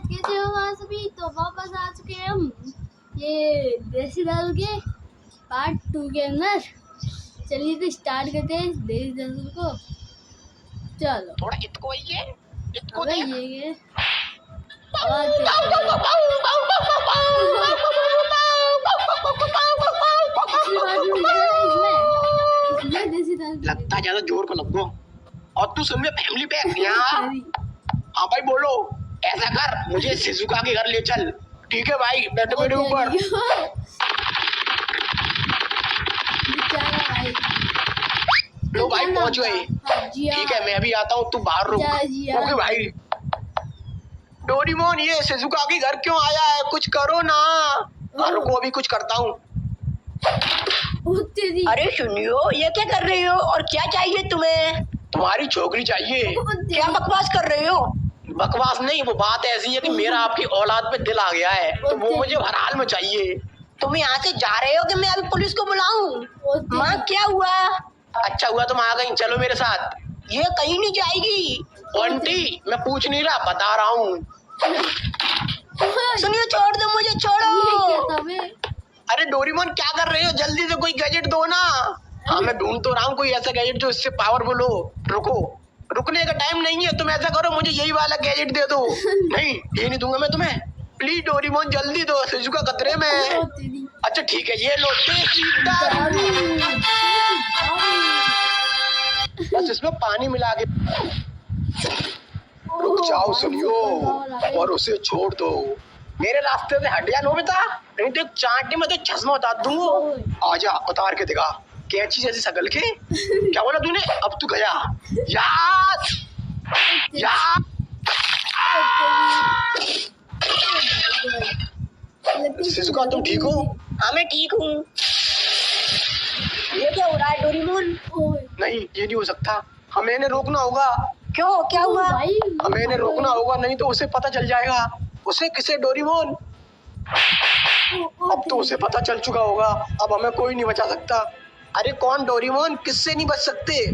कैसे हो वहाँ सभी। तो वापस आ चुके हैं हम ये देसी दारू के पार्ट 2 के अंदर। चलिए तो स्टार्ट करते हैं इस देसी दारू को। चलो थोड़ा इतको इतको अबे देख। ये आवाज कैसे है? पिछली बार भी मिला था इसमें, इसलिए देसी दारू लगता ज्यादा जोर को लगो। और तू सुन में फैमिली पैक यहाँ। हाँ भाई बोलो। ऐसा कर मुझे शिजुका के घर ले चल। ठीक है भाई बैठो मेरे ऊपर। लो भाई पहुंच गए। ठीक है मैं भी आता हूँ तू बाहर रुक। ओके भाई। डोरेमोन ये शिजुका के घर क्यों आया है, कुछ करो ना। रुको अभी कुछ करता हूँ। अरे सुनियो ये क्या कर रही हो और क्या चाहिए तुम्हें? तुम्हारी छोकरी चाहिए। क्या बकवास कर रही हो? बकवास नहीं, वो बात ऐसी है कि मेरा आपकी औलाद पे दिल आ गया है तो वो मुझे हर हाल में चाहिए। तुम यहाँ से जा रहे हो कि मैं अभी पुलिस को बुलाऊं? माँ क्या हुआ? अच्छा हुआ तुम आ गई, चलो मेरे साथ। ये कहीं नहीं जाएगी। आंटी मैं पूछ नहीं रहा, बता रहा हूँ। सुनियो छोड़ दो मुझे, छोड़ो। अरे डोरेमोन क्या कर रहे हो, जल्दी से कोई गैजेट दो ना। हाँ मैं ढूंढ तो रहा हूँ कोई ऐसा गैजेट जो इससे पावरफुल हो। रुको, रुकने का टाइम नहीं है, तुम ऐसा करो मुझे यही वाला गैजेट दे दो। नहीं ये नहीं दूंगा मैं तुम्हें। प्लीज डोरेमोन जल्दी दो, शिजुका खतरे में है। अच्छा ठीक है ये लो बस इसमें पानी मिला के। रुक जाओ सुनियो और उसे छोड़ दो। मेरे रास्ते से हट जा नोबिता, नहीं तो चांटी में तो चश्मा उतार दूंगा। आजा उतार के दिखा, कैंची जैसी शकल के। क्या बोला तूने, अब तू गया यार यार। शिजुका तुम ठीक हो? हाँ मैं ठीक हूँ। ये क्या हो रहा है डोरेमोन? नहीं ये नहीं हो सकता, हमें इन्हें रोकना होगा। क्यों क्या हुआ? हमें इन्हें रोकना होगा, नहीं तो उसे पता चल जाएगा। उसे किसे डोरेमोन? अब तो उसे पता चल चुका होगा, अब हमें कोई नहीं बचा सकता। अरे कौन डोरेमोन, किससे नहीं बच सकते?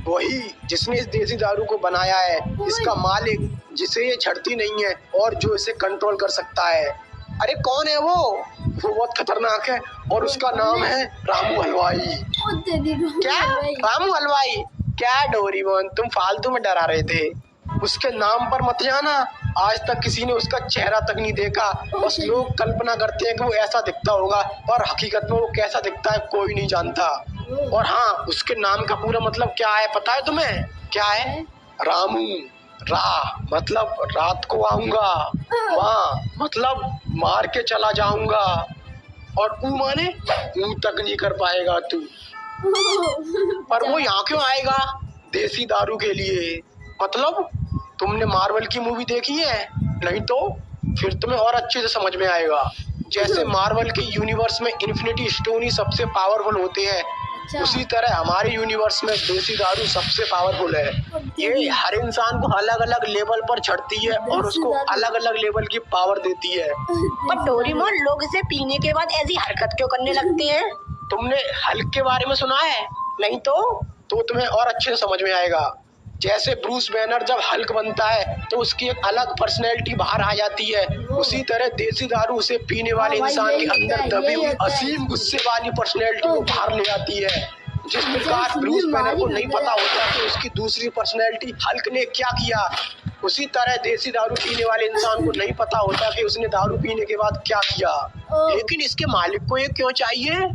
वही जिसने इस देसी दारू को बनाया है, इसका मालिक जिसे ये छड़ती नहीं है और जो इसे कंट्रोल कर सकता है। अरे कौन है वो बहुत खतरनाक है और उसका नाम है रामू हलवाई। क्या रामू हलवाई? क्या डोरेमोन तुम फालतू में डरा रहे थे, उसके नाम पर मत जाना। आज तक किसी ने उसका चेहरा तक नहीं देखा, बस लोग कल्पना करते हैं कि वो ऐसा दिखता होगा, पर हकीकत में वो कैसा दिखता है कोई नहीं जानता। और हाँ उसके नाम का पूरा मतलब क्या है पता है तुम्हें? क्या है? रामू। रा मतलब रात को आऊंगा, माँ मतलब मार के चला जाऊंगा, और ऊ माने ऊ तक नहीं कर पाएगा तू। पर वो यहाँ क्यों आएगा? देसी दारू के लिए। मतलब तुमने मार्वल की मूवी देखी है? नहीं तो फिर तुम्हें और अच्छे से समझ में आएगा। जैसे मार्वल के यूनिवर्स में इन्फिनिटी स्टोन ही सबसे पावरफुल होते हैं, उसी तरह हमारे यूनिवर्स में देसी दारू सबसे पावरफुल है। ये हर इंसान को अलग अलग लेवल पर चढ़ती है और उसको अलग अलग लेवल की पावर देती है। पर डोरेमोन लोग इसे पीने के बाद ऐसी हरकत क्यों करने लगते हैं? तुमने हल्क के बारे में सुना है? नहीं तो तुम्हें और अच्छे से समझ में आएगा। जैसे ब्रूस बैनर जब हल्क बनता है तो उसकी एक अलग पर्सनैलिटी बाहर आ जाती है, उसी तरह देसी दारू उसे पीने वाले इंसान के अंदर दबी हुई असीम गुस्से वाली पर्सनैलिटी को बाहर ले आती है। जिस प्रकार ब्रूस बैनर को नहीं पता होता कि उसकी दूसरी पर्सनैलिटी हल्क ने क्या किया, उसी तरह देसी दारू पीने वाले इंसान को नहीं पता होता कि उसने दारू पीने के बाद क्या किया। लेकिन इसके मालिक को ये क्यों चाहिए?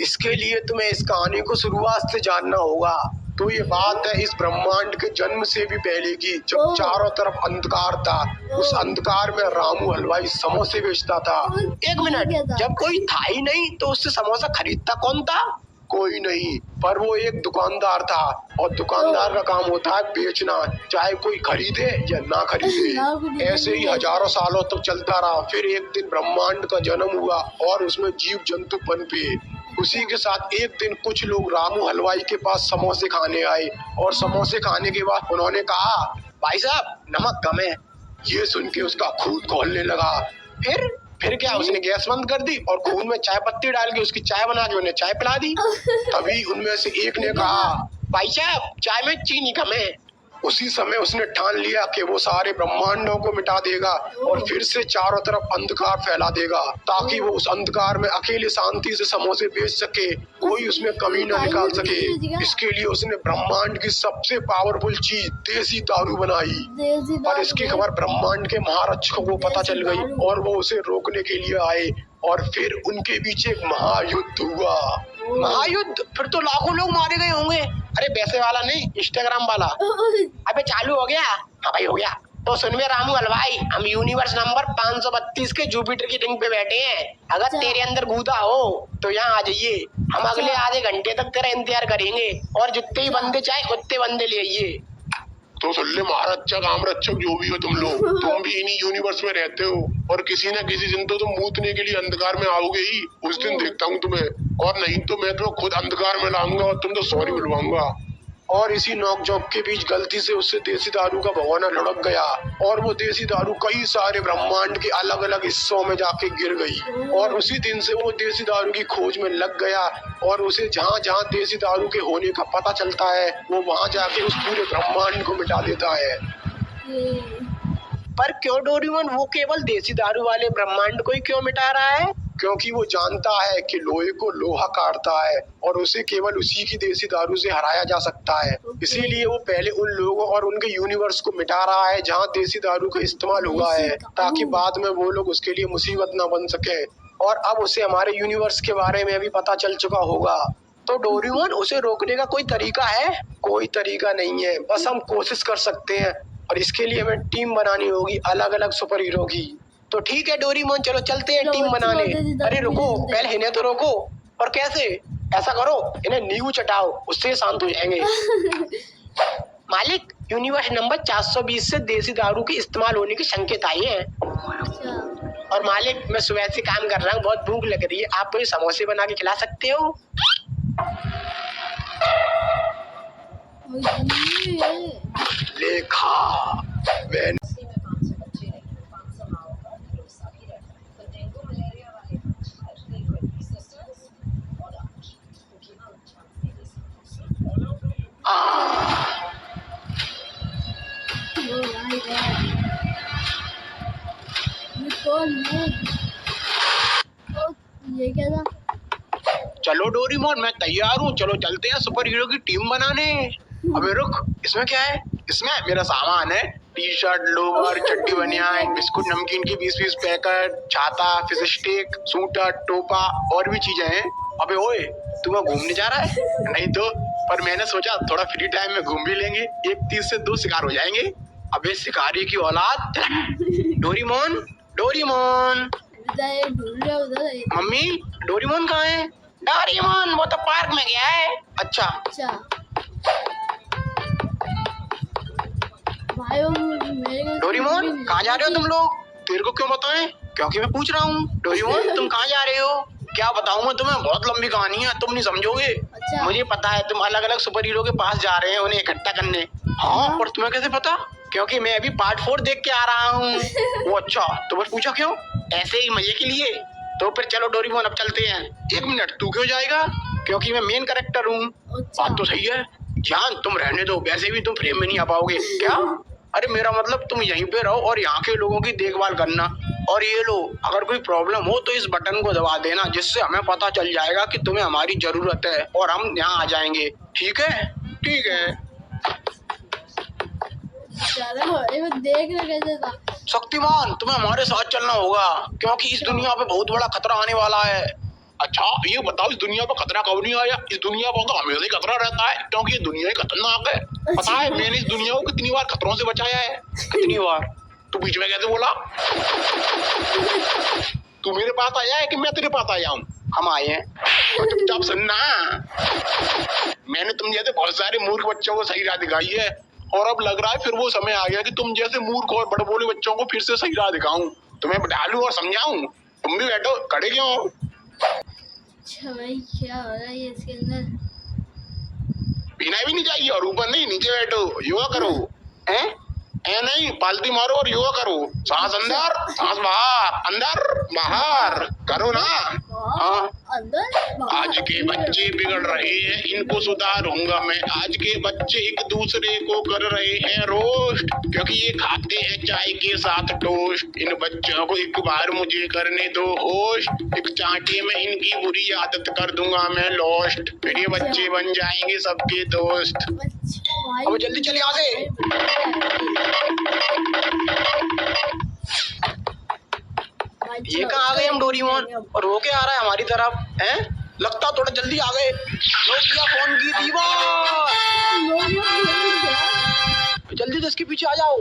इसके लिए तुम्हें इस कहानी को शुरुआत से जानना होगा। तो ये बात है इस ब्रह्मांड के जन्म से भी पहले की, जब चारों तरफ अंधकार था। उस अंधकार में रामू हलवाई समोसे बेचता था। एक मिनट, जब कोई था ही नहीं तो उससे समोसा खरीदता कौन था? कोई नहीं, पर वो एक दुकानदार था और दुकानदार का काम होता है बेचना, चाहे कोई खरीदे या ना खरीदे। ऐसे ही हजारों सालों तक चलता रहा। फिर एक दिन ब्रह्मांड का जन्म हुआ और उसमें जीव जंतु पनपे। उसी के साथ एक दिन कुछ लोग रामू हलवाई के पास समोसे खाने आए और समोसे खाने के बाद उन्होंने कहा, भाई साहब नमक कम है। ये सुन के उसका खून खौलने लगा। फिर क्या, उसने गैस बंद कर दी और खून में चाय पत्ती डाल के उसकी चाय बना के उन्हें चाय पिला दी। तभी उनमें से एक ने कहा, भाई साहब चाय में चीनी कम है। उसी समय उसने ठान लिया कि वो सारे ब्रह्मांडों को मिटा देगा और फिर से चारों तरफ अंधकार फैला देगा, ताकि वो उस अंधकार में अकेले शांति से समोसे बेच सके, कोई उसमें कमी न निकाल सके। इसके लिए उसने ब्रह्मांड की सबसे पावरफुल चीज देसी दारू बनाई। पर इसकी खबर ब्रह्मांड के महारक्षकों को पता चल गई और वो उसे रोकने के लिए आए और फिर उनके बीच एक महायुद्ध हुआ। महायुद्ध? फिर तो लाखों लोग मारे गए होंगे। अरे वैसे वाला नहीं, इंस्टाग्राम वाला। अबे चालू हो गया? हाँ भाई हो गया। तो सुन में रामू हलवाई, हम यूनिवर्स नंबर 532 के जुपिटर की रिंग पे बैठे हैं। अगर तेरे अंदर गूदा हो तो यहाँ आ जाइए। हम अगले आधे घंटे तक तेरा इंतजार करेंगे और जितने ही बंदे चाहे उतने बंदे ले आइए। तो सुन ले महारक्षक आमरक्षक जो भी हो तुम लोग, तुम भी इन्हीं यूनिवर्स में रहते हो और किसी न किसी दिन तो तुम मूतने के लिए अंधकार में आओगे ही। उस दिन देखता हूँ तुम्हें, और नहीं तो मैं तो खुद अंधकार में लाऊंगा और तुम तो सॉरी बुलवाऊंगा। और इसी नोकझोंक के बीच गलती से उससे देसी दारू का भगोना लुढ़क गया और वो देसी दारू कई सारे ब्रह्मांड के अलग अलग हिस्सों में जाके गिर गई। और उसी दिन से वो देसी दारू की खोज में लग गया और उसे जहाँ जहाँ देसी दारू के होने का पता चलता है वो वहाँ जाके उस पूरे ब्रह्मांड को मिटा देता है। पर क्यों डोरेमोन वो केवल देसी दारू वाले ब्रह्मांड को ही क्यों मिटा रहा है? क्योंकि वो जानता है कि लोहे को लोहा काटता है और उसे केवल उसी की देसी दारू से हराया जा सकता है। इसीलिए वो पहले उन लोगों और उनके यूनिवर्स को मिटा रहा है जहाँ देसी दारू का इस्तेमाल हुआ है, ताकि बाद में वो लोग उसके लिए मुसीबत न बन सके। और अब उसे हमारे यूनिवर्स के बारे में भी पता चल चुका होगा। तो डोरेमोन उसे रोकने का कोई तरीका है? कोई तरीका नहीं है, बस हम कोशिश कर सकते हैं और इसके लिए हमें टीम बनानी होगी अलग अलग सुपर हीरो की। तो ठीक है डोरेमोन, चलो चलते हैं टीम बनाने। अरे रुको, पहले इन्हें तो रोको। और कैसे? ऐसा करो, इन्हें नींबू चटाओ, उससे शांत हो जाएंगे। मालिक, यूनिवर्स नंबर 420 से देसी दारू के इस्तेमाल होने के संकेत आए हैं। और मालिक, मैं सुबह से काम कर रहा हूँ, बहुत भूख लग रही है, आप कोई समोसे बना के खिला सकते हो? लेखा मैंने ये क्या था? चलो डोरेमोन, मैं तैयार हूँ, चलो चलते हैं सुपर हीरो की टीम बनाने। अबे रुक, इसमें क्या है? इसमें मेरा सामान है, टी शर्ट, लोवर, चड्डी, बनियान, बिस्कुट, नमकीन की 20-20 पैकेट, छाता, फिश स्टिक, सूटर, टोपा और भी चीजें हैं। अबे ओए, तू वहाँ घूमने जा रहा है? नहीं तो, पर मैंने सोचा थोड़ा फ्री टाइम में घूम भी लेंगे, एक तीर से दो शिकार हो जाएंगे। अबे शिकारी की औलाद। Doraemon, Doraemon. मम्मी, डोरेमोन कहाँ है? डोरेमोन वो तो पार्क में गया है। अच्छा। डोरेमोन, कहाँ जा रहे हो तुम लोग? तेरे को क्यों बताएं? क्योंकि मैं पूछ रहा हूँ। डोरेमोन, तुम कहाँ जा रहे हो? क्या बताऊँ मैं तुम्हें, बहुत लंबी कहानी है, तुम नहीं समझोगे। अच्छा। मुझे पता है तुम अलग अलग सुपर हीरो के पास जा रहे हैं उन्हें इकट्ठा करने। हाँ, और तुम्हें कैसे पता? क्योंकि मैं अभी पार्ट 4 देख के आ रहा हूँ। वो अच्छा, तो बस पूछा क्यों? ऐसे ही मजे के लिए। तो फिर चलो डोरेमोन, अब चलते हैं। 1 मिनट, तू क्यों जाएगा? क्योंकि मैं मेन कैरेक्टर हूँ। बात तो सही है। जान, तुम रहने दो, वैसे भी तुम फ्रेम में नहीं आ पाओगे। क्या? अरे मेरा मतलब तुम यहीं पे रहो और यहाँ के लोगों की देखभाल करना। और ये लो, अगर कोई प्रॉब्लम हो तो इस बटन को दबा देना, जिससे हमें पता चल जाएगा कि तुम्हें हमारी जरूरत है और हम यहाँ आ जाएंगे। ठीक है? ठीक है। शक्तिमान, तुम्हें हमारे साथ चलना होगा क्योंकि इस दुनिया पे बहुत बड़ा खतरा आने वाला है। अच्छा, ये बताओ इस दुनिया पर खतरा कब नहीं आया? इस दुनिया पर तो हमेशा ही खतरा रहता है क्योंकि ये दुनिया ही खतरनाक है। पता है मैंने इस दुनिया को कितनी बार खतरों से बचाया है? कितनी बार? तू बीच में कैसे बोला? तू मेरे पास आया है कि मैं तेरे पास आया हूँ? हम आए हैं। तो चुपचाप सुनना, मैंने तुम जैसे बहुत सारे मूर्ख बच्चों को सही राह दिखाई है और अब लग रहा है फिर वो समय आ गया कि तुम जैसे मूर्ख और बड़बोले बच्चों को फिर से सही राह दिखाऊं, तुम्हें डालूं और समझाऊं। तुम भी बैठो, खड़े क्यों हो? अच्छा भाई, क्या हो रहा है इसके अंदर? पीना भी नहीं चाहिए और ऊपर नहीं, नीचे बैठो, योगा करो। हैं? ऐ नहीं, पालती मारो और योगा करो। सांस अंदर, सांस बाहर, अंदर बाहर करो ना। हाँ, अंदर आज के बच्चे बिगड़ रहे हैं, इनको सुधारूंगा मैं। आज के बच्चे एक दूसरे को कर रहे हैं रोस्ट, क्योंकि ये खाते हैं चाय के साथ टोस्ट। इन बच्चों को एक बार मुझे करने दो होस्ट, एक चांटे में इनकी बुरी आदत कर दूंगा मैं लॉस्ट। फिर ये बच्चे बन जाएंगे सबके दोस्त। अब जल्दी चले यहाँ से। ये कहाँ आ गए हम डोरेमोन, और वो क्या आ रहा है हमारी तरफ हैं? लगता थोड़ा जल्दी आ गए। नोकिया फोन की दीवार, जल्दी से इसके पीछे आ जाओ।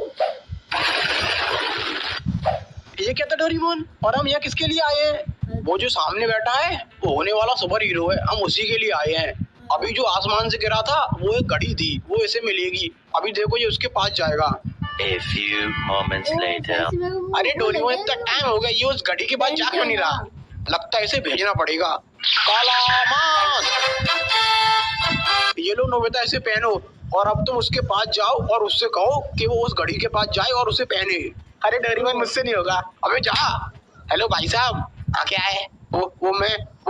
ये क्या था डोरेमोन, और हम यहाँ किसके लिए आए हैं? वो जो सामने बैठा है वो होने वाला सुपर हीरो है, हम उसी के लिए आए हैं। अभी जो आसमान से गिरा था वो एक घड़ी थी, वो इसे मिलेगी। अभी देखो ये उसके पास जाएगा। A few moments later. अरे डोरेमोन इतना टाइम हो गया, ये उस घड़ी के पास जा क्यों नहीं रहा? लगता है इसे भेजना पड़ेगा। काला मास्क, ये लो नोबिता, इसे पहनो और अब तुम उसके पास जाओ और उससे कहो कि वो उस घड़ी के पास जाए और उसे पहने। अरे डोरेमोन मुझसे नहीं होगा, अबे जा। हेलो भाई साहब। हाँ क्या है? वो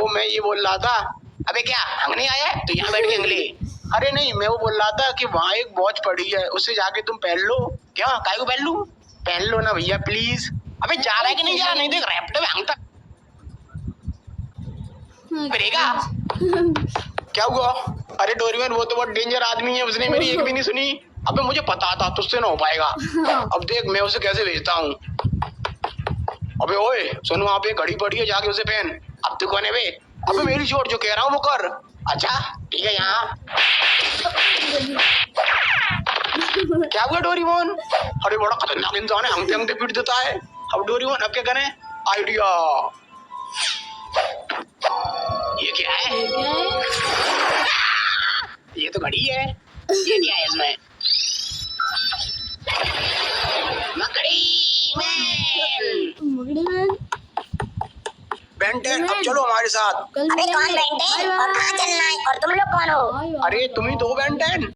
मैं ये बोल रहा था। अबे क्या अंगने आया है तो यहाँ बैठ के अंगले? अरे नहीं, मैं वो बोल रहा था कि वहाँ एक वॉच पड़ी है, उसे जाके तुम पहन लो। क्या काय को पहन लूं? पहन लो ना भैया प्लीज। अबे जा रहा है कि नहीं जा रहा? नहीं देख रैप्टर में अंगता करेगा। क्या हुआ? अरे डोरेमोन वो तो बहुत डेंजर आदमी है, उसने मेरी एक भी नहीं सुनी। अबे मुझे पता था तुझसे ना हो पाएगा। अब देख मैं उसे कैसे भेजता हूँ। अबे ओए सुन, वहाँ पे घड़ी पड़ी है, जाके उसे पहन। अब तू कौन है बे? अबे मेरी चोट, जो कह रहा हूँ वो कर। अच्छा ठीक है यहाँ। क्या हुआ डोरेमोन? अरे बड़ा खतरनाक इंसान है, हंगते हंगते पीट देता है। अब डोरेमोन अब क्या करें? आइडिया। ये क्या है? ये तो घड़ी है। ये क्या है इसमें? मकड़ी मैन। बेन 10 अब चलो हमारे साथ। अबे कौन बैठे और कहाँ चलना है और तुम लोग कौन हो? अरे तुम ही तो बेन 10।